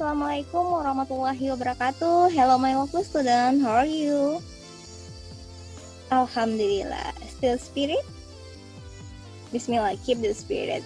Assalamualaikum warahmatullahi wabarakatuh. Hello my lovely student, how are you? Alhamdulillah, still spirit? Bismillah, keep the spirit.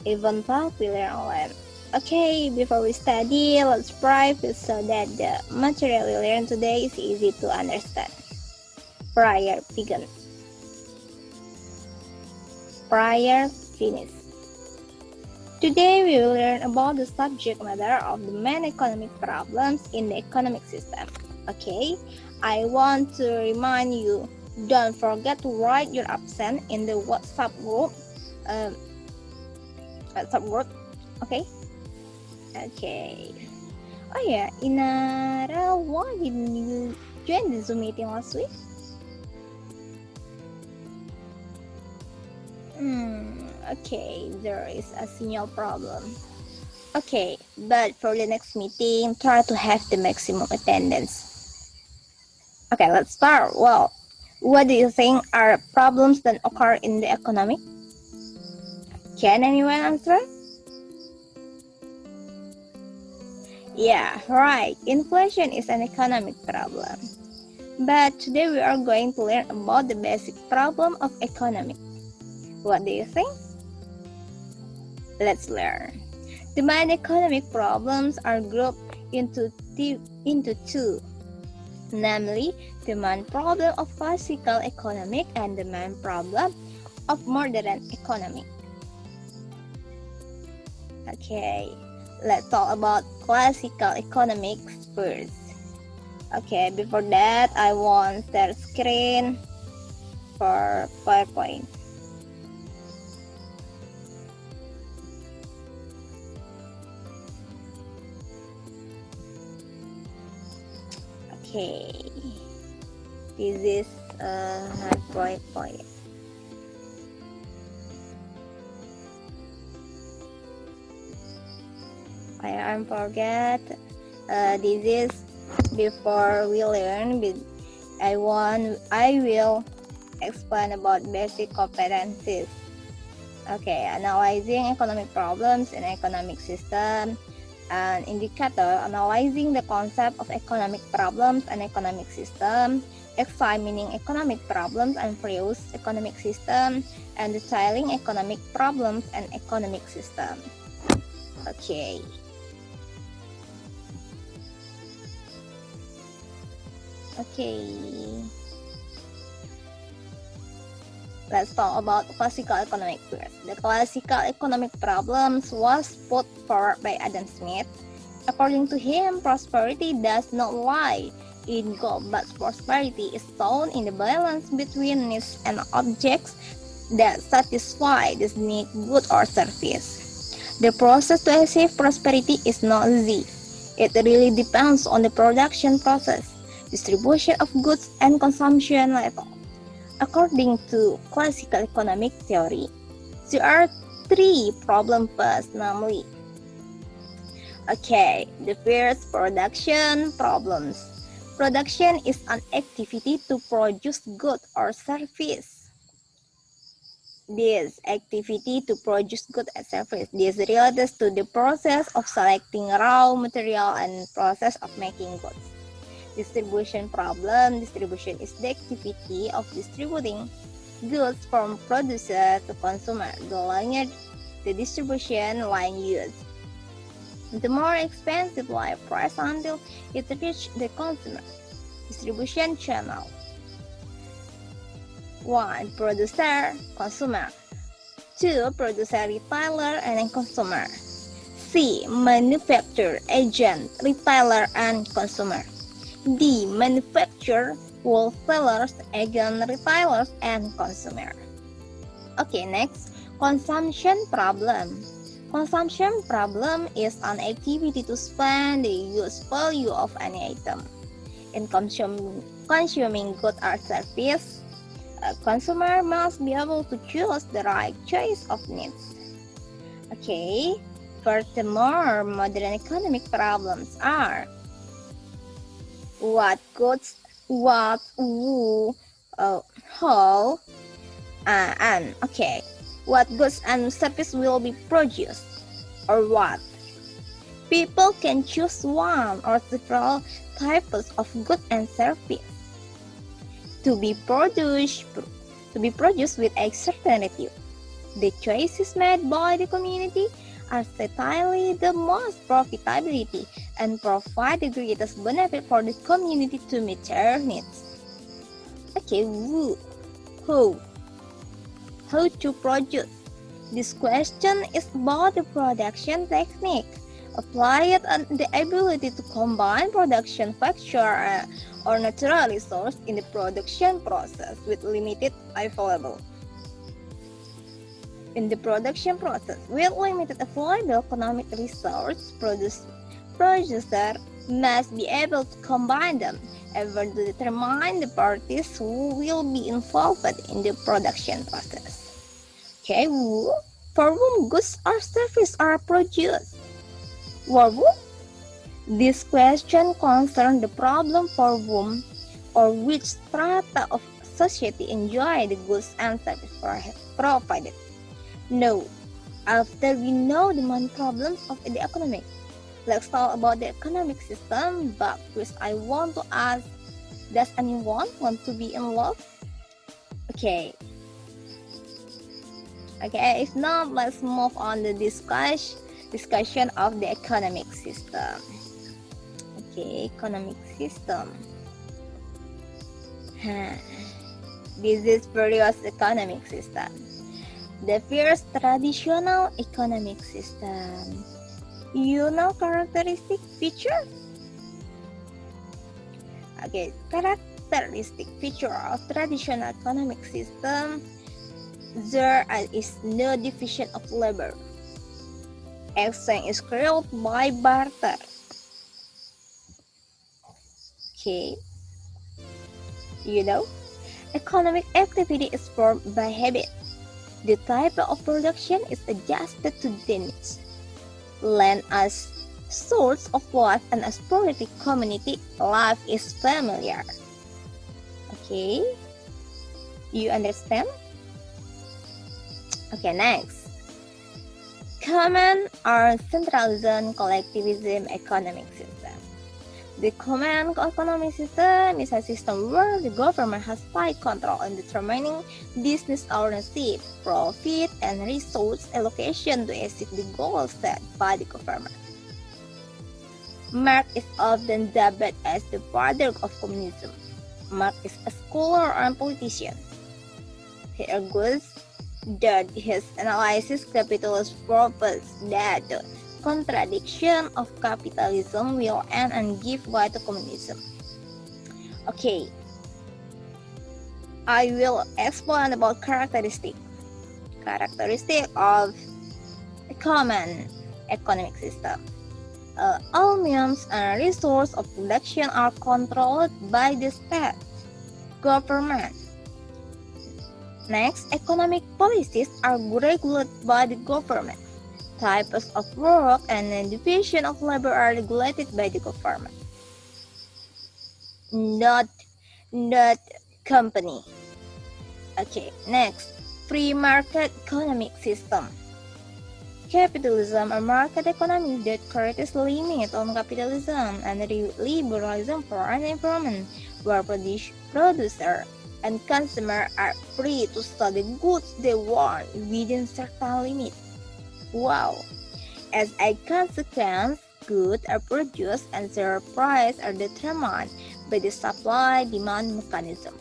Even though we learn online. Okay, before we study, let's pray so that the material we learn today is easy to understand. Prayer begin. Prayer finish. Today we will learn about the subject matter of the main economic problems in the economic system. Okay, I want to remind you, don't forget to write your absent in the WhatsApp group. Okay? Okay. Oh yeah, Inara, why didn't you join the Zoom meeting last week? Okay, there is a signal problem. Okay, but for the next meeting, try to have the maximum attendance. Okay, let's start. Well, what do you think are problems that occur in the economy? Can anyone answer? Yeah, right. Inflation is an economic problem. But today we are going to learn about the basic problem of economy. What do you think? Let's learn. The main economic problems are grouped into two, namely the main problem of classical economic and the main problem of modern economy. Okay, let's talk about classical economics first. Okay, before that, I want to share screen for PowerPoint. Okay, this is PowerPoint. I forget. This is before we learn. I will explain about basic competencies. Okay, analyzing economic problems in economic system. An indicator analyzing the concept of economic problems and economic system, examining economic problems and various economic system, and detailing economic problems and economic system. Okay. Let's talk about classical economic first. The classical economic problems was put forward by Adam Smith. According to him, prosperity does not lie in gold, but prosperity is found in the balance between needs and objects that satisfy this need, good or service. The process to achieve prosperity is not easy. It really depends on the production process, distribution of goods, and consumption level. According to classical economic theory, there are three problems first, namely, the first, production problems. Production is an activity to produce goods or service. This activity to produce goods and service, this relates to the process of selecting raw material and process of making goods. Distribution problem. Distribution is the activity of distributing goods from producer to consumer. The longer the distribution line used, the more expensive line price until it reaches the consumer. Distribution channel. 1. Producer, consumer. 2. Producer, retailer, and consumer. C. Manufacturer, agent, retailer, and consumer. D. Manufacturer, wholesalers, agent, retailers, and consumer. Okay, next, consumption problem. Consumption problem is an activity to spend the use value of any item. In consuming good or service, a consumer must be able to choose the right choice of needs. Okay, furthermore, modern economic problems are what goods, what, who, how, and what goods and service will be produced, or what. People can choose one or several types of goods and service to be produced with a certainty. The choices made by the community are certainly the most profitability and provide the greatest benefit for the community to meet their needs. Okay, how to produce? This question is about the production technique applied and the ability to combine production factor or natural resource in the production process with limited available. In the production process, with limited available economic resource, producer must be able to combine them ever to determine the parties who will be involved in the production process. Okay, for whom goods or services are produced? For whom? This question concerns the problem for whom or which strata of society enjoy the goods and services provided. No, after we know the main problems of the economy, let's talk about the economic system. But first, I want to ask, does anyone want to be in love? Okay, if not, let's move on to discussion of the economic system. Okay, economic system. This is various economic system. The first, traditional economic system. You know characteristic feature? Okay, characteristic feature of traditional economic system. There is no division of labor. Exchange is created by barter. Okay, you know, economic activity is formed by habit. The type of production is adjusted to the needs. Land as source of life and as politic community, life is familiar. Okay, you understand? Okay, next. Common or centralism collectivism economic system. The common economic system is a system where the government has tight control in determining business ownership, profit, and resource allocation to achieve the goals set by the government. Marx is often dubbed as the father of communism. Marx is a scholar and politician. He argues that his analysis capitalist purpose that the contradiction of capitalism will end and give way to communism. Okay, I will explain about characteristic of a common economic system. All means and resources of production are controlled by the state government. Next, economic policies are regulated by the government. Types of work and division of labor are regulated by the government, not company. Okay, next, free market economic system. Capitalism, a market economy that creates limit on capitalism and liberalism for an environment where producer and consumer are free to sell the goods they want within certain limits. Wow! As a consequence, goods are produced and their price are determined by the supply-demand mechanism.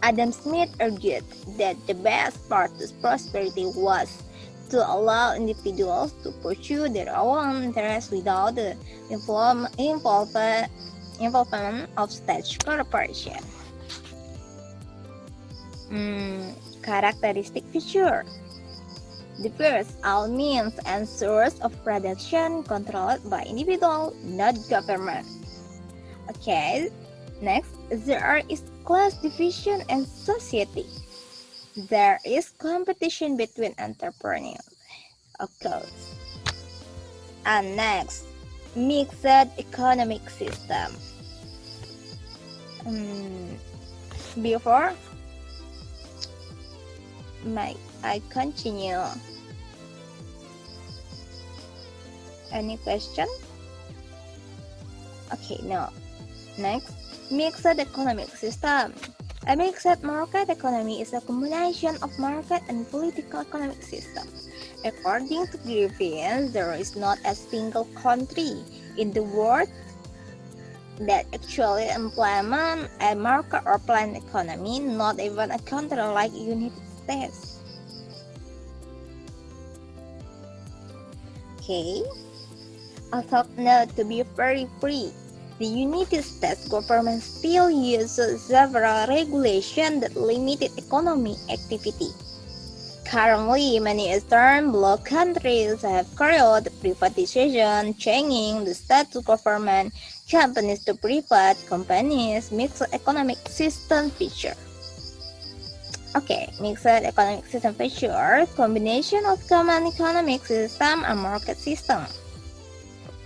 Adam Smith argued that the best part to prosperity was to allow individuals to pursue their own interests without the involvement of state corporation. Characteristic feature. The first, all means and source of production controlled by individual, not government. Okay, next, there is class division in society. There is competition between entrepreneurs, of course. And next, mixed economic system. Before I continue. Any question? Okay, no. Next, mixed economic system. A mixed market economy is a combination of market and political economic system. According to Griffin, there is not a single country in the world that actually implement a market or planned economy, not even a country like United States. Okay, also note to be very free. The United States government still uses several regulations that limit economic activity. Currently, many Eastern Bloc countries have carried privatization, changing the status government companies to private companies, mixed economic system feature. Okay, mixed economic system feature, combination of common economic system and market system.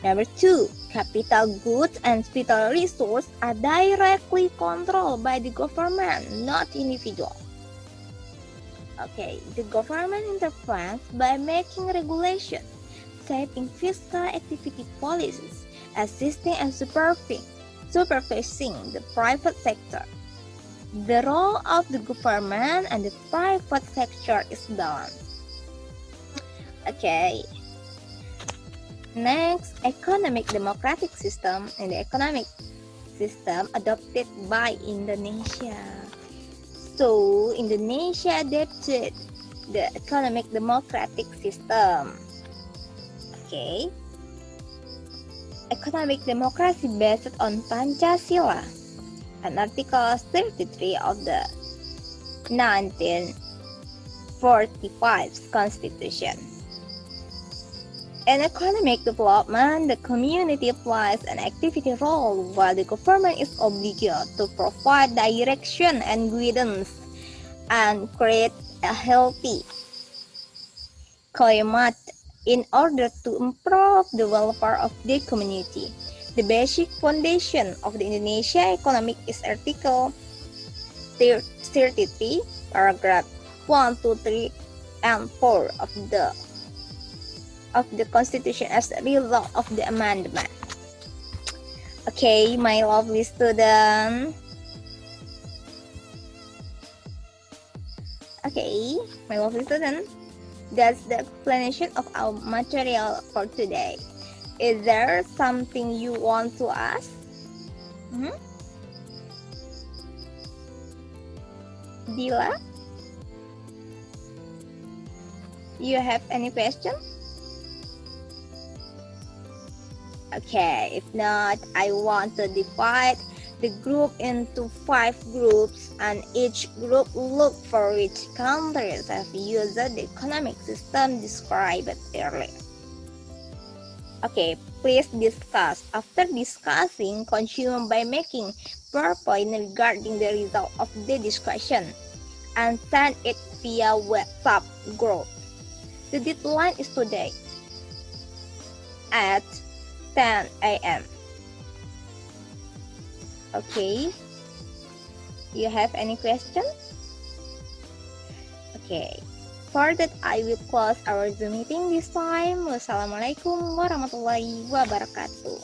Number 2, capital goods and vital resources are directly controlled by the government, not individual. Okay, the government intervenes by making regulations, setting fiscal activity policies, assisting and supervising the private sector. The role of the government and the private sector is balanced. Okay. Next, economic democratic system and the economic system adopted by Indonesia. So, Indonesia adopted the economic democratic system. Okay. Economic democracy based on Pancasila and Article 33 of the 1945 Constitution. In economic development, the community plays an activity role while the government is obligated to provide direction and guidance and create a healthy climate in order to improve the welfare of the community. The basic foundation of the Indonesia economic is Article 33, paragraph 1, 2, 3, and 4 of the Constitution as a result of the amendment. Okay, my lovely student. Okay, my lovely student. That's the explanation of our material for today. Is there something you want to ask? Dila? You have any question? Okay, if not, I want to divide the group into 5 groups, and each group look for which countries have used the economic system described earlier. Okay, please discuss. After discussing, continue by making PowerPoint regarding the result of the discussion and send it via WhatsApp group. The deadline is today at 10 a.m. Okay. You have any question? Okay. For that, I will close our Zoom meeting this time. Wassalamualaikum warahmatullahi wabarakatuh.